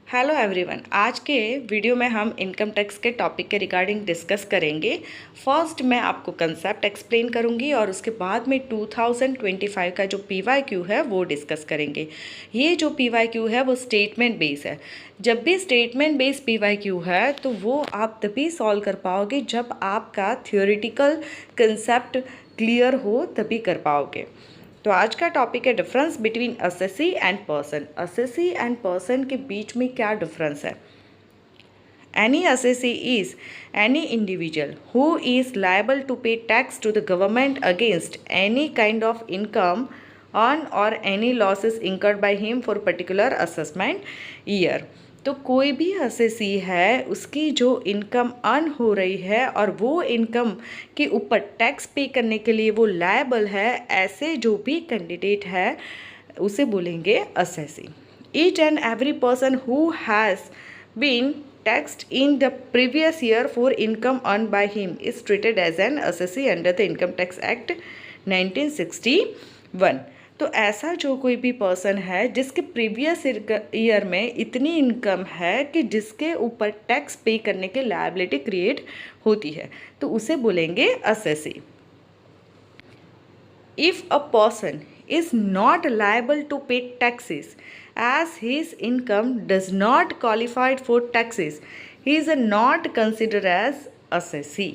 Hello everyone, आज के video में हम इनकम टैक्स के टॉपिक के रिगार्डिंग डिस्कस करेंगे। फर्स्ट मैं आपको कंसेप्ट एक्सप्लेन करूंगी और उसके बाद में 2025 का जो PYQ है वो डिस्कस करेंगे। ये जो PYQ है वो स्टेटमेंट बेस है। जब भी स्टेटमेंट बेस PYQ है तो वो आप तभी सॉल्व कर पाओगे जब आपका थियोरेटिकल कंसेप्ट क्लियर हो, तभी कर पाओगे। तो आज का टॉपिक है difference between assessee and person. Assessee and person के बीच में क्या डिफरेंस है? Any assessee is any individual who is liable to pay tax to the government against any kind of income on or any losses incurred by him for particular assessment year। तो कोई भी assessee है, उसकी जो income earn हो रही है और वो इनकम के ऊपर टैक्स पे करने के लिए वो लायबल है, ऐसे जो भी कैंडिडेट है उसे बोलेंगे assessee. Each and every person who has been taxed in the previous year for income earned by him is treated as an assessee under the Income Tax Act 1961। तो ऐसा जो कोई भी पर्सन है जिसके प्रीवियस ईयर में इतनी income है कि जिसके ऊपर टैक्स पे करने की लायबिलिटी क्रिएट होती है, तो उसे बोलेंगे assessee. If a person is not liable to pay taxes as his income does not qualify for taxes, he is not considered as assessee।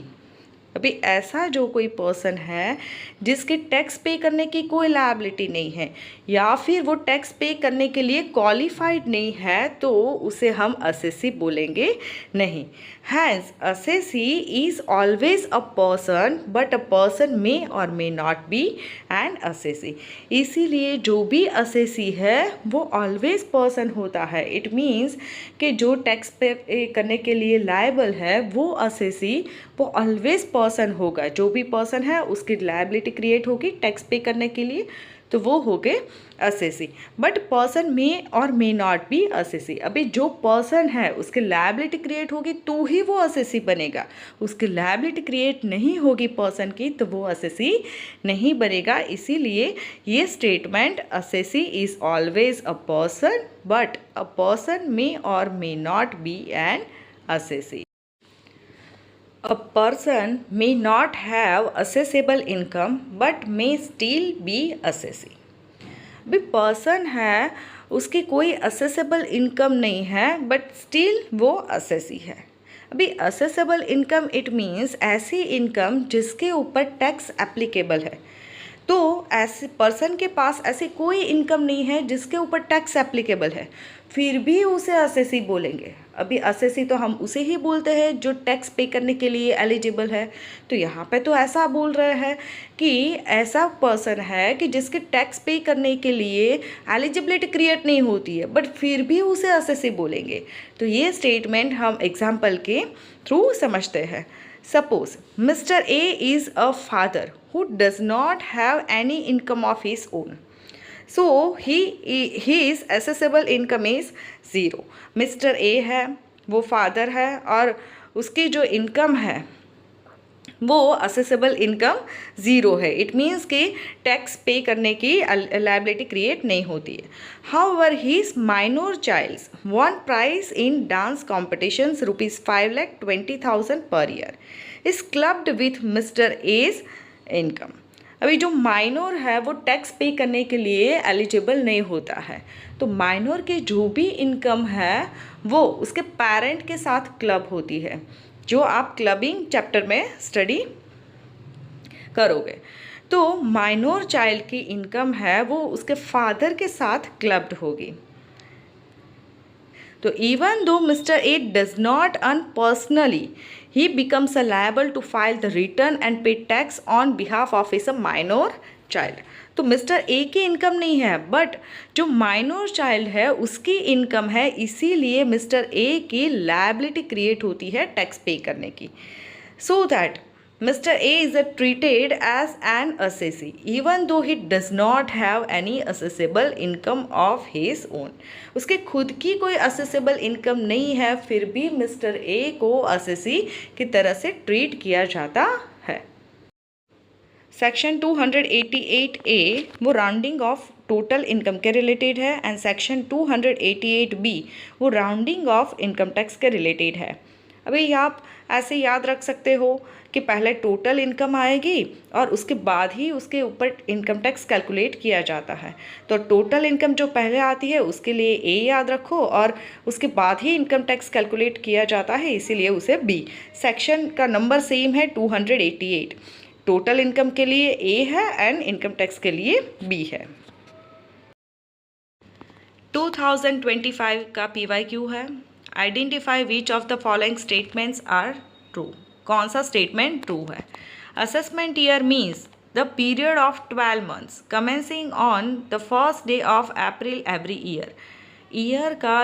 अभी ऐसा जो कोई पर्सन है जिसके टैक्स पे करने की कोई लायबिलिटी नहीं है या फिर वो टैक्स पे करने के लिए क्वालिफाइड नहीं है, तो उसे हम असेसी बोलेंगे नहीं। Hence assessee is always a person, but a person may or may not be an assessee. इसीलिए जो भी असेसी है वो ऑलवेज पर्सन होता है। इट मीन्स कि जो टैक्स पे करने के लिए लायबल है वो असेसी वो ऑलवेज पर्सन होगा। जो भी पर्सन है उसकी लायबिलिटी क्रिएट होगी टैक्स पे करने के लिए, तो वो हो गए assessee. But person may or may not B assessee. अभी जो पर्सन है उसकी लायबिलिटी क्रिएट होगी तो ही वो असेसी बनेगा। उसकी लायबिलिटी क्रिएट नहीं होगी पर्सन की तो वो असेसी नहीं बनेगा। इसीलिए ये statement assessee is always a person, but a person may or may not be an assessee. A person may not have assessable income but may still be assessee। भी पर्सन है उसकी कोई असेसेबल इनकम नहीं है but still वो assessee है। अभी accessible income it means ऐसी इनकम जिसके ऊपर टैक्स एप्लीकेबल है। तो ऐसे पर्सन के पास ऐसी कोई इनकम नहीं है जिसके ऊपर टैक्स एप्लीकेबल है, फिर भी उसे असेसी बोलेंगे। अभी असेसी तो हम उसे ही बोलते हैं जो टैक्स पे करने के लिए एलिजिबल है। तो यहाँ पे तो ऐसा बोल रहे हैं कि ऐसा पर्सन है कि जिसके टैक्स पे करने के लिए एलिजिबिलिटी क्रिएट नहीं होती है, बट फिर भी उसे असेसी बोलेंगे। तो ये स्टेटमेंट हम एग्जाम्पल के थ्रू समझते हैं। Suppose Mr. A is a father who does not have any income of his own. So his assessable income is 0। Mr. A है, वो फादर है और उसकी जो इनकम है वो असेसेबल इनकम 0 है। इट मीन्स कि टैक्स पे करने की लायबिलिटी क्रिएट नहीं होती है। However his minor child's won prize in dance competitions ₹5,20,000 पर year is clubbed with mister A's income. अभी जो माइनर है वो टैक्स पे करने के लिए एलिजिबल नहीं होता है, तो माइनर की जो भी इनकम है वो उसके पेरेंट के साथ क्लब होती है, जो आप क्लबिंग चैप्टर में स्टडी करोगे। तो माइनर चाइल्ड की इनकम है वो उसके फादर के साथ क्लब्ड होगी। तो even though mister A does not earn personally, he becomes a liable to file the return and pay tax on behalf of his minor child। तो मिस्टर ए की इनकम नहीं है बट जो minor child है उसकी income है, इसीलिए mister A की लायबिलिटी क्रिएट होती है टैक्स पे करने की। So that Mr. A is treated as an assessee even though he does not have any assessable income of his own। उसके खुद की कोई assessable income नहीं है, फिर भी मिस्टर A को असेसी की तरह से ट्रीट किया जाता है। सेक्शन 288A वो राउंडिंग ऑफ टोटल इनकम के रिलेटेड है एंड सेक्शन 288B वो राउंडिंग ऑफ इनकम टैक्स के रिलेटेड है। अभी आप ऐसे याद रख सकते हो कि पहले टोटल इनकम आएगी और उसके बाद ही उसके ऊपर इनकम टैक्स कैलकुलेट किया जाता है। तो टोटल इनकम जो पहले आती है उसके लिए ए याद रखो और उसके बाद ही इनकम टैक्स कैलकुलेट किया जाता है, इसीलिए उसे बी। सेक्शन का नंबर सेम है 288। टोटल इनकम के लिए ए है एंड इनकम टैक्स के लिए बी है। 2025 का PYQ है, identify which of the following statements are true. कौन सा स्टेटमेंट ट्रू है? Assessment year means the period of 12 months commencing on the first day of April every year. Year का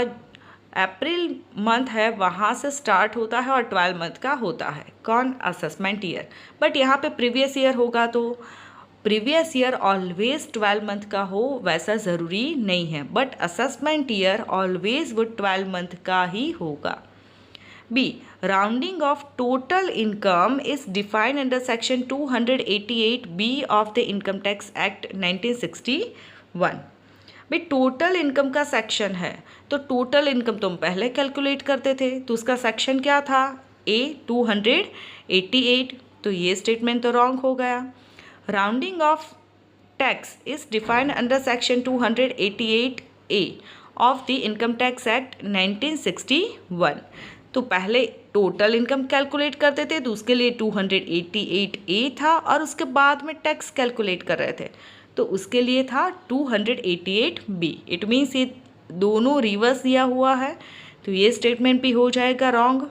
April month है वहाँ से स्टार्ट होता है और 12 month का होता है। कौन? Assessment year. बट यहाँ पे प्रीवियस ईयर होगा तो प्रीवियस ईयर ऑलवेज 12 month का हो वैसा ज़रूरी नहीं है, बट असेसमेंट ईयर ऑलवेज वो 12 month का ही होगा। B, rounding off total income is defined under section 288B of the income tax act 1961। भाई टोटल इनकम का सेक्शन है तो टोटल इनकम तुम पहले कैलकुलेट करते थे तो उसका सेक्शन क्या था? A 288। तो ये स्टेटमेंट तो रॉन्ग हो गया। Rounding off tax is defined under section 288A of the income tax act 1961। तो पहले टोटल इनकम कैलकुलेट करते थे तो उसके लिए 288A था और उसके बाद में टैक्स कैलकुलेट कर रहे थे तो उसके लिए था 288B। इट मीन्स ये दोनों रिवर्स दिया हुआ है तो ये स्टेटमेंट भी हो जाएगा wrong.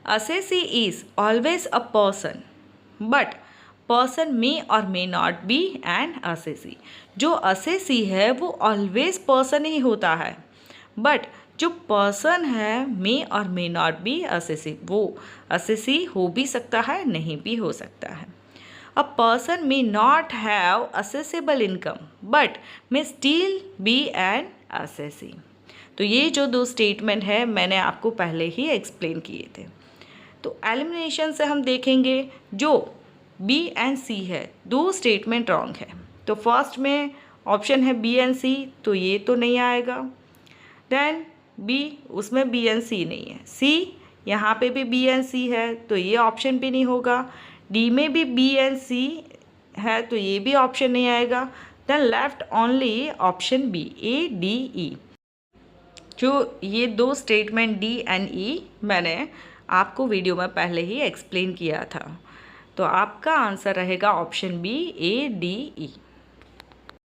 Assessee is always a person but person may or may not be an assessee. जो असेसी है वो ऑलवेज पर्सन ही होता है, बट जो पर्सन है मे or may not B assessee, वो असेसी हो भी सकता है नहीं भी हो सकता है। अ person may not have accessible income but may still be an assessee. तो ये जो दो स्टेटमेंट है मैंने आपको पहले ही एक्सप्लेन किए थे। तो एलिमिनेशन से हम देखेंगे जो बी एंड सी है दो स्टेटमेंट रॉन्ग है। तो फर्स्ट में ऑप्शन है बी एंड सी तो ये तो नहीं आएगा। देन बी उसमें बी एंड सी नहीं है। सी यहाँ पे भी बी एंड सी है तो ये ऑप्शन भी नहीं होगा। डी में भी बी एंड सी है तो ये भी ऑप्शन नहीं आएगा। Then left only option B A D E. जो ये दो स्टेटमेंट डी एंड ई मैंने आपको वीडियो में पहले ही एक्सप्लेन किया था। तो आपका आंसर रहेगा option B A D E.